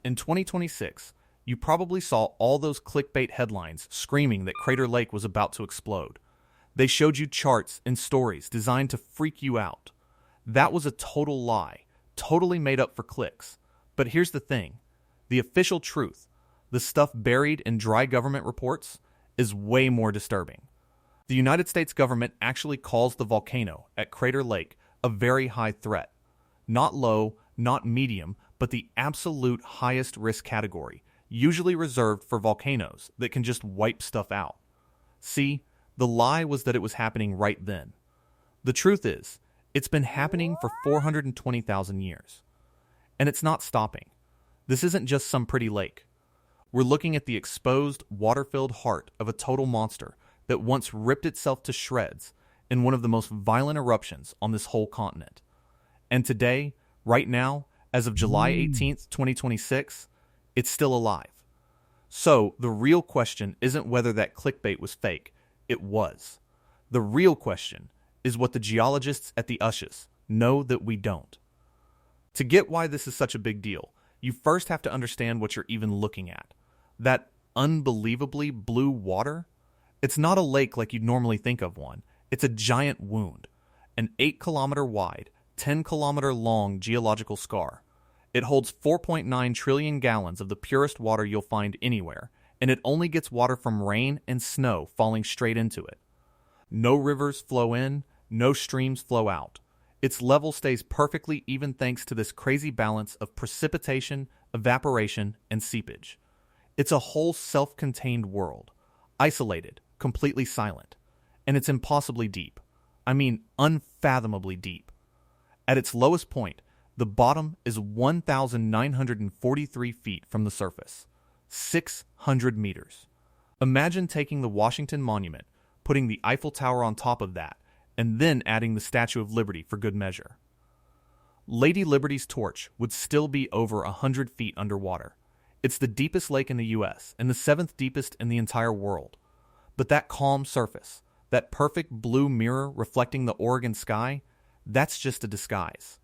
In 2026, you probably saw all those clickbait headlines screaming that Crater Lake was about to explode. They showed you charts and stories designed to freak you out. That was a total lie, totally made up for clicks. But here's the thing. The official truth, the stuff buried in dry government reports, is way more disturbing. The United States government actually calls the volcano at Crater Lake a very high threat. Not low, not medium, but the absolute highest risk category, usually reserved for volcanoes that can just wipe stuff out. See, the lie was that it was happening right then. The truth is, it's been happening for 420,000 years. And it's not stopping. This isn't just some pretty lake. We're looking at the exposed, water-filled heart of a total monster that once ripped itself to shreds in one of the most violent eruptions on this whole continent. And today, right now, as of July 18th, 2026, it's still alive. So, the real question isn't whether that clickbait was fake. It was. The real question is what the geologists at the USGS know that we don't. To get why this is such a big deal, you first have to understand what you're even looking at. That unbelievably blue water? It's not a lake like you'd normally think of one. It's a giant wound. An 8-kilometer wide, 10-kilometer long geological scar. It holds 4.9 trillion gallons of the purest water you'll find anywhere, and it only gets water from rain and snow falling straight into it. No rivers flow in, no streams flow out. Its level stays perfectly even thanks to this crazy balance of precipitation, evaporation, and seepage. It's a whole self-contained world, isolated, completely silent, and it's impossibly deep. I mean, unfathomably deep. At its lowest point, the bottom is 1,943 feet from the surface, 600 meters. Imagine taking the Washington Monument, putting the Eiffel Tower on top of that, and then adding the Statue of Liberty for good measure. Lady Liberty's torch would still be over 100 feet underwater. It's the deepest lake in the U.S. and the 7th deepest in the entire world. But that calm surface, that perfect blue mirror reflecting the Oregon sky, that's just a disguise.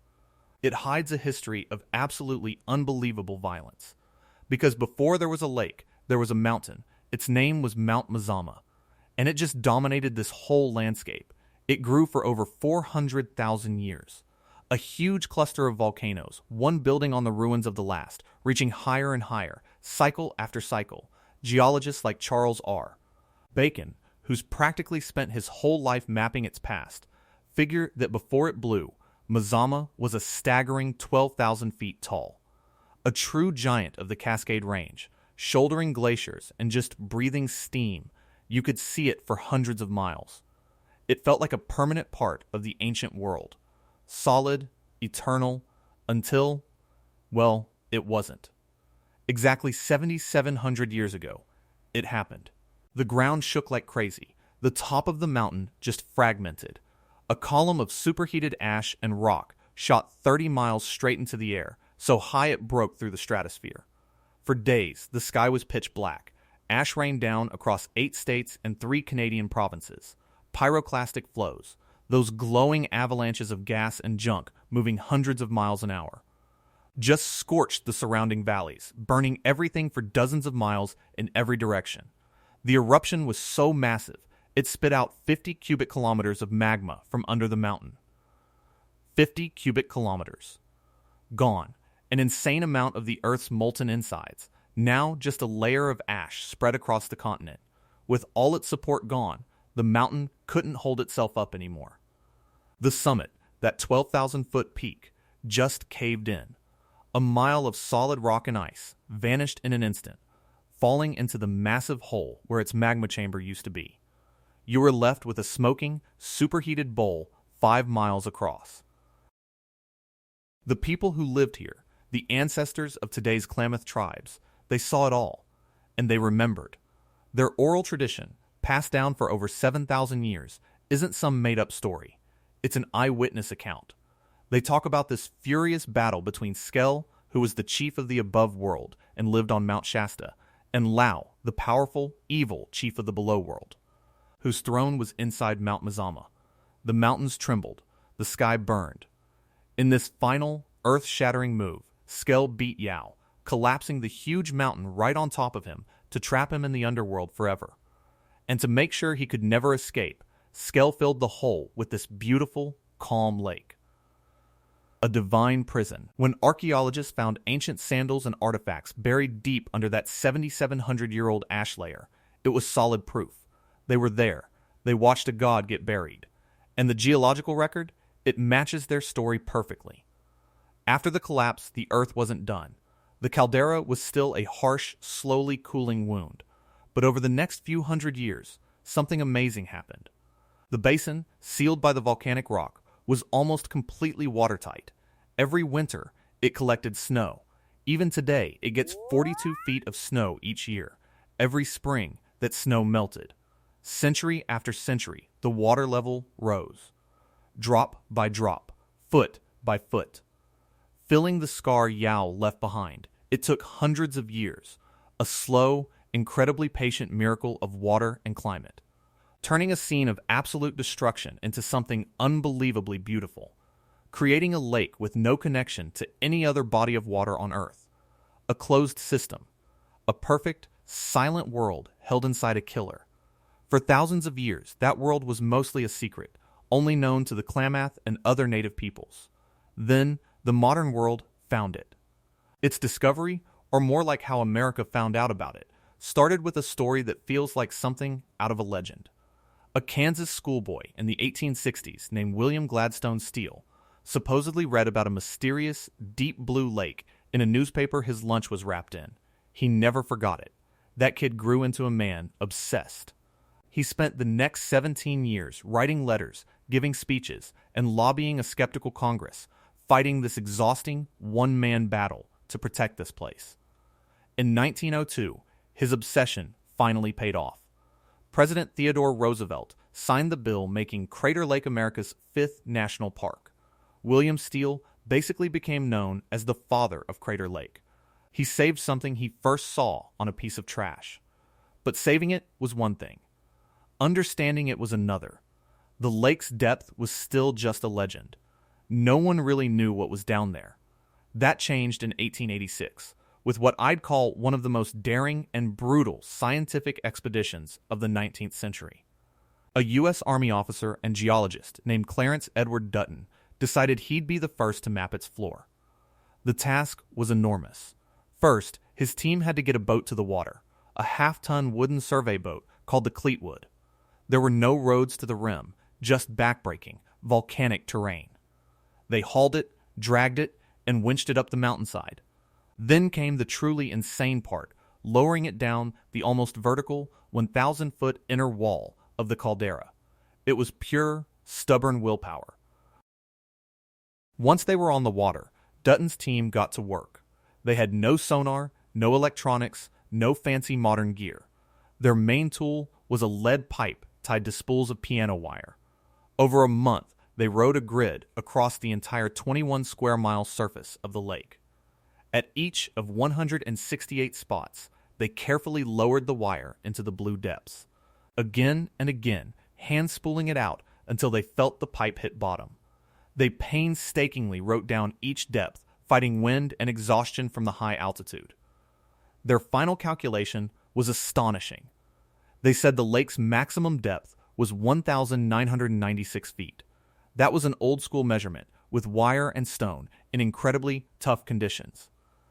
It hides a history of absolutely unbelievable violence. Because before there was a lake, there was a mountain. Its name was Mount Mazama. And it just dominated this whole landscape. It grew for over 400,000 years. A huge cluster of volcanoes, one building on the ruins of the last, reaching higher and higher, cycle after cycle. Geologists like Charles R. Bacon, who's practically spent his whole life mapping its past, figure that before it blew, Mazama was a staggering 12,000 feet tall. A true giant of the Cascade Range, shouldering glaciers and just breathing steam. You could see it for hundreds of miles. It felt like a permanent part of the ancient world. Solid, eternal, until, well, it wasn't. Exactly 7,700 years ago, it happened. The ground shook like crazy. The top of the mountain just fragmented. A column of superheated ash and rock shot 30 miles straight into the air, so high it broke through the stratosphere. For days, the sky was pitch black. Ash rained down across 8 states and 3 Canadian provinces. Pyroclastic flows, those glowing avalanches of gas and junk moving hundreds of miles an hour, just scorched the surrounding valleys, burning everything for dozens of miles in every direction. The eruption was so massive, it spit out 50 cubic kilometers of magma from under the mountain. 50 cubic kilometers. Gone. An insane amount of the Earth's molten insides. Now just a layer of ash spread across the continent. With all its support gone, the mountain couldn't hold itself up anymore. The summit, that 12,000-foot peak, just caved in. A mile of solid rock and ice vanished in an instant, falling into the massive hole where its magma chamber used to be. You were left with a smoking, superheated bowl 5 miles across. The people who lived here, the ancestors of today's Klamath Tribes, they saw it all, and they remembered. Their oral tradition, passed down for over 7,000 years, isn't some made-up story. It's an eyewitness account. They talk about this furious battle between Skell, who was the chief of the above world and lived on Mount Shasta, and Lao, the powerful, evil chief of the below world, whose throne was inside Mount Mazama. The mountains trembled. The sky burned. In this final, earth-shattering move, Skell beat Yao, collapsing the huge mountain right on top of him to trap him in the underworld forever. And to make sure he could never escape, Skell filled the hole with this beautiful, calm lake. A divine prison. When archaeologists found ancient sandals and artifacts buried deep under that 7,700-year-old ash layer, it was solid proof. They were there. They watched a god get buried. And the geological record? It matches their story perfectly. After the collapse, the Earth wasn't done. The caldera was still a harsh, slowly cooling wound. But over the next few hundred years, something amazing happened. The basin, sealed by the volcanic rock, was almost completely watertight. Every winter, it collected snow. Even today, it gets 42 feet of snow each year. Every spring, that snow melted. Century after century, the water level rose. Drop by drop, foot by foot. Filling the scar Yao left behind, it took hundreds of years. A slow, incredibly patient miracle of water and climate. Turning a scene of absolute destruction into something unbelievably beautiful. Creating a lake with no connection to any other body of water on Earth. A closed system. A perfect, silent world held inside a killer. For thousands of years, that world was mostly a secret, only known to the Klamath and other native peoples. Then, the modern world found it. Its discovery, or more like how America found out about it, started with a story that feels like something out of a legend. A Kansas schoolboy in the 1860s named William Gladstone Steele supposedly read about a mysterious, deep blue lake in a newspaper his lunch was wrapped in. He never forgot it. That kid grew into a man obsessed. He spent the next 17 years writing letters, giving speeches, and lobbying a skeptical Congress, fighting this exhausting one-man battle to protect this place. In 1902, his obsession finally paid off. President Theodore Roosevelt signed the bill making Crater Lake America's 5th national park. William Steele basically became known as the father of Crater Lake. He saved something he first saw on a piece of trash. But saving it was one thing. Understanding it was another. The lake's depth was still just a legend. No one really knew what was down there. That changed in 1886, with what I'd call one of the most daring and brutal scientific expeditions of the 19th century. A U.S. Army officer and geologist named Clarence Edward Dutton decided he'd be the first to map its floor. The task was enormous. First, his team had to get a boat to the water, a half-ton wooden survey boat called the Cleetwood. There were no roads to the rim, just backbreaking, volcanic terrain. They hauled it, dragged it, and winched it up the mountainside. Then came the truly insane part, lowering it down the almost vertical 1,000-foot inner wall of the caldera. It was pure, stubborn willpower. Once they were on the water, Dutton's team got to work. They had no sonar, no electronics, no fancy modern gear. Their main tool was a lead pipe tied to spools of piano wire. Over a month, they rode a grid across the entire 21 square mile surface of the lake. At each of 168 spots, they carefully lowered the wire into the blue depths. Again and again, hand-spooling it out until they felt the pipe hit bottom. They painstakingly wrote down each depth, fighting wind and exhaustion from the high altitude. Their final calculation was astonishing. They said the lake's maximum depth was 1,996 feet. That was an old-school measurement, with wire and stone, in incredibly tough conditions.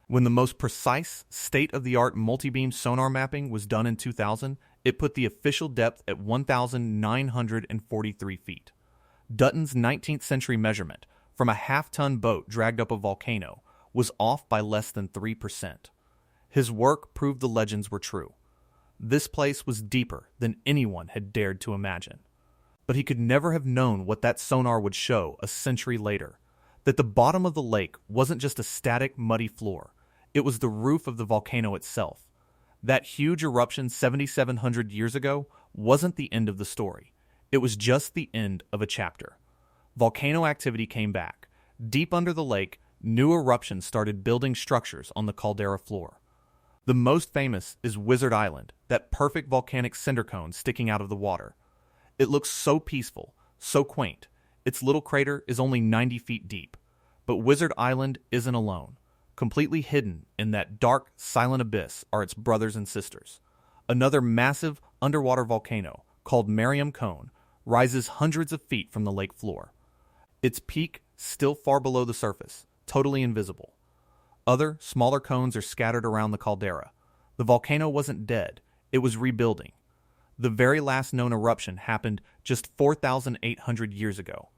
When the most precise, state-of-the-art multi-beam sonar mapping was done in 2000, it put the official depth at 1,943 feet. Dutton's 19th century measurement, from a half-ton boat dragged up a volcano, was off by less than 3%. His work proved the legends were true. This place was deeper than anyone had dared to imagine. But he could never have known what that sonar would show a century later, that the bottom of the lake wasn't just a static, muddy floor. It was the roof of the volcano itself. That huge eruption 7,700 years ago wasn't the end of the story. It was just the end of a chapter. Volcano activity came back. Deep under the lake, new eruptions started building structures on the caldera floor. The most famous is Wizard Island, that perfect volcanic cinder cone sticking out of the water. It looks so peaceful, so quaint. Its little crater is only 90 feet deep. But Wizard Island isn't alone. completely hidden in that dark, silent abyss are its brothers and sisters. Another massive underwater volcano, called Mariam Cone, rises hundreds of feet from the lake floor. Its peak still far below the surface, totally invisible. Other, smaller cones are scattered around the caldera. The volcano wasn't dead, it was rebuilding. The very last known eruption happened just 4,800 years ago.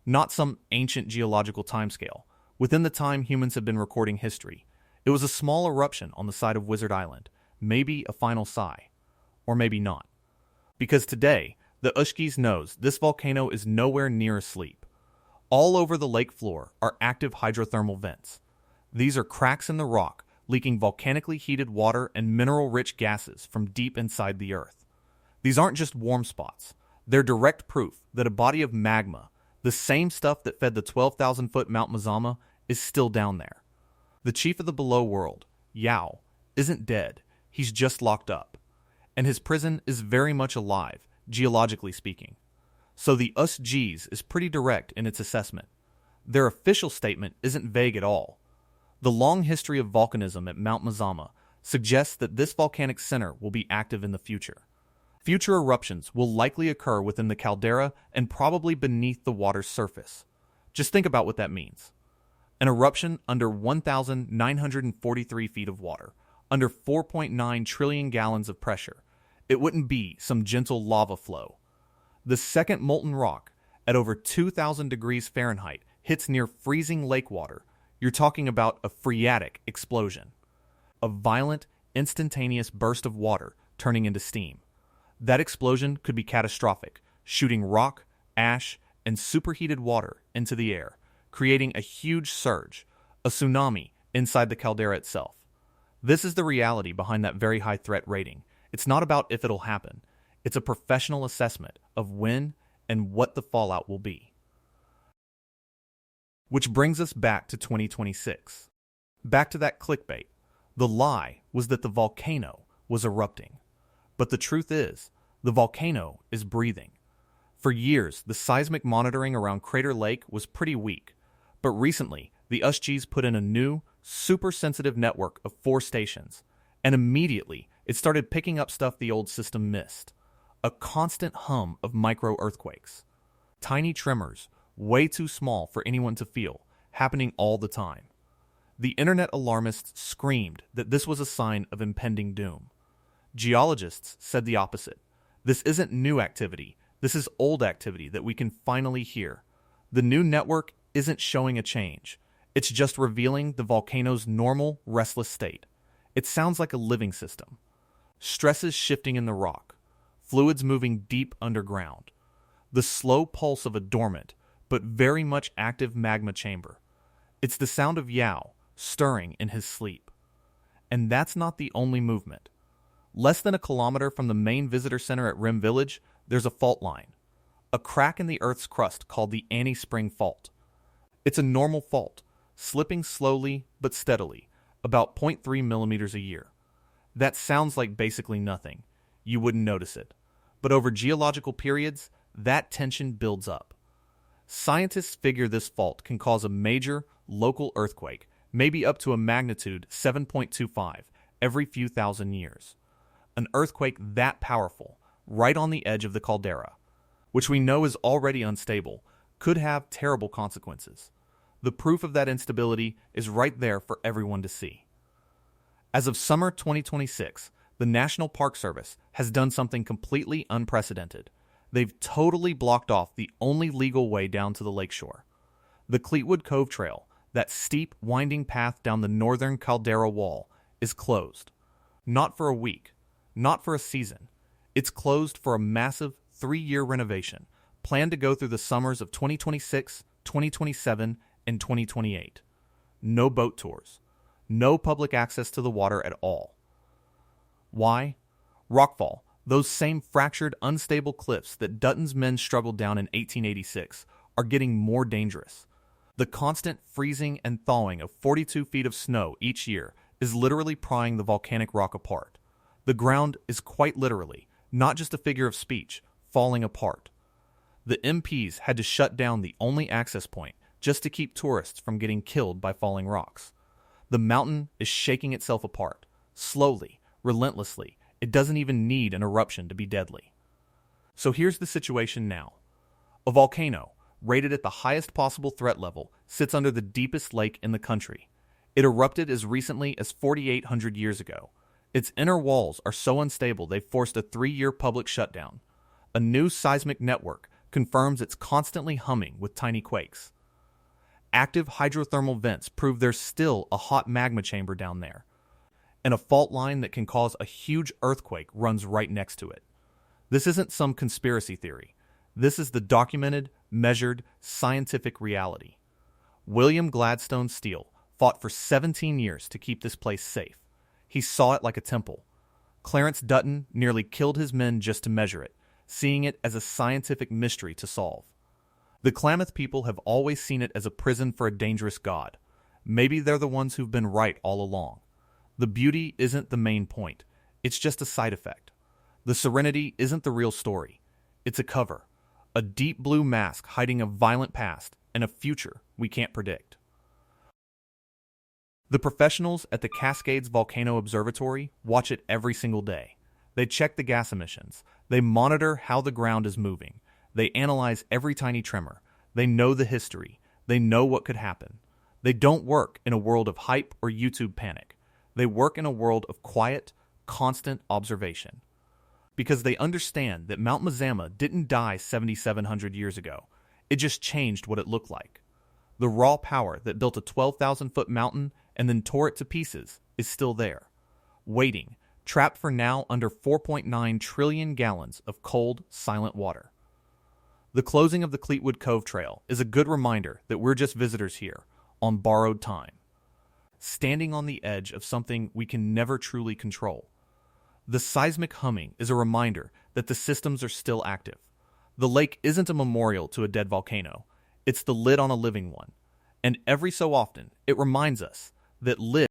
Not some ancient geological timescale. Within the time humans have been recording history, it was a small eruption on the side of Wizard Island, maybe a final sigh. Or maybe not. Because today, the USGS knows this volcano is nowhere near asleep. All over the lake floor are active hydrothermal vents. These are cracks in the rock, leaking volcanically heated water and mineral-rich gases from deep inside the earth. These aren't just warm spots. They're direct proof that a body of magma, the same stuff that fed the 12,000-foot Mount Mazama, is still down there. The chief of the below world, Yao, isn't dead. He's just locked up. And his prison is very much alive, geologically speaking. So the USGS is pretty direct in its assessment. Their official statement isn't vague at all. The long history of volcanism at Mount Mazama suggests that this volcanic center will be active in the future. Future eruptions will likely occur within the caldera and probably beneath the water's surface. Just think about what that means. An eruption under 1,943 feet of water, under 4.9 trillion gallons of pressure. It wouldn't be some gentle lava flow. The second molten rock, at over 2,000 degrees Fahrenheit, hits near freezing lake water. You're talking about a phreatic explosion. A violent, instantaneous burst of water turning into steam. That explosion could be catastrophic, shooting rock, ash, and superheated water into the air, creating a huge surge, a tsunami inside the caldera itself. This is the reality behind that very high threat rating. It's not about if it'll happen. It's a professional assessment of when and what the fallout will be. Which brings us back to 2026. Back to that clickbait. The lie was that the volcano was erupting. But the truth is, the volcano is breathing. For years, the seismic monitoring around Crater Lake was pretty weak. But recently, the USGS put in a new, super sensitive network of 4 stations. And immediately, it started picking up stuff the old system missed. A constant hum of micro-earthquakes. Tiny tremors, way too small for anyone to feel, happening all the time. The internet alarmists screamed that this was a sign of impending doom. Geologists said the opposite. This isn't new activity. This is old activity that we can finally hear. The new network isn't showing a change. It's just revealing the volcano's normal, restless state. It sounds like a living system. Stresses shifting in the rock. Fluids moving deep underground. The slow pulse of a dormant, but very much active magma chamber. It's the sound of Yao stirring in his sleep. And that's not the only movement. Less than a kilometer from the main visitor center at Rim Village, there's a fault line. A crack in the Earth's crust called the Annie Spring Fault. It's a normal fault, slipping slowly but steadily, about 0.3 millimeters a year. That sounds like basically nothing. You wouldn't notice it. But over geological periods, that tension builds up. Scientists figure this fault can cause a major, local earthquake, maybe up to a magnitude 7.25 every few thousand years. An earthquake that powerful, right on the edge of the caldera, which we know is already unstable, could have terrible consequences. The proof of that instability is right there for everyone to see. As of summer 2026, the National Park Service has done something completely unprecedented. They've totally blocked off the only legal way down to the lakeshore. The Cleetwood Cove Trail, that steep, winding path down the northern caldera wall, is closed. Not for a week, not for a season. It's closed for a massive 3-year renovation, planned to go through the summers of 2026, 2027, and 2028. No boat tours. No public access to the water at all. Why? Rockfall, those same fractured, unstable cliffs that Dutton's men struggled down in 1886, are getting more dangerous. The constant freezing and thawing of 42 feet of snow each year is literally prying the volcanic rock apart. The ground is quite literally, not just a figure of speech, falling apart. The MPs had to shut down the only access point just to keep tourists from getting killed by falling rocks. The mountain is shaking itself apart, slowly, relentlessly. It doesn't even need an eruption to be deadly. So here's the situation now. A volcano, rated at the highest possible threat level, sits under the deepest lake in the country. It erupted as recently as 4,800 years ago. Its inner walls are so unstable they've forced a 3-year public shutdown. A new seismic network confirms it's constantly humming with tiny quakes. Active hydrothermal vents prove there's still a hot magma chamber down there, and a fault line that can cause a huge earthquake runs right next to it. This isn't some conspiracy theory. This is the documented, measured, scientific reality. William Gladstone Steele fought for 17 years to keep this place safe. He saw it like a temple. Clarence Dutton nearly killed his men just to measure it, seeing it as a scientific mystery to solve. The Klamath people have always seen it as a prison for a dangerous god. Maybe they're the ones who've been right all along. The beauty isn't the main point. It's just a side effect. The serenity isn't the real story. It's a cover. A deep blue mask hiding a violent past and a future we can't predict. The professionals at the Cascades Volcano Observatory watch it every single day. They check the gas emissions. They monitor how the ground is moving. They analyze every tiny tremor. They know the history. They know what could happen. They don't work in a world of hype or YouTube panic. They work in a world of quiet, constant observation. Because they understand that Mount Mazama didn't die 7,700 years ago. It just changed what it looked like. The raw power that built a 12,000-foot mountain and then tore it to pieces is still there, waiting, trapped for now under 4.9 trillion gallons of cold, silent water. The closing of the Cleetwood Cove Trail is a good reminder that we're just visitors here, on borrowed time, standing on the edge of something we can never truly control. The seismic humming is a reminder that the systems are still active. The lake isn't a memorial to a dead volcano. It's the lid on a living one. And every so often, it reminds us that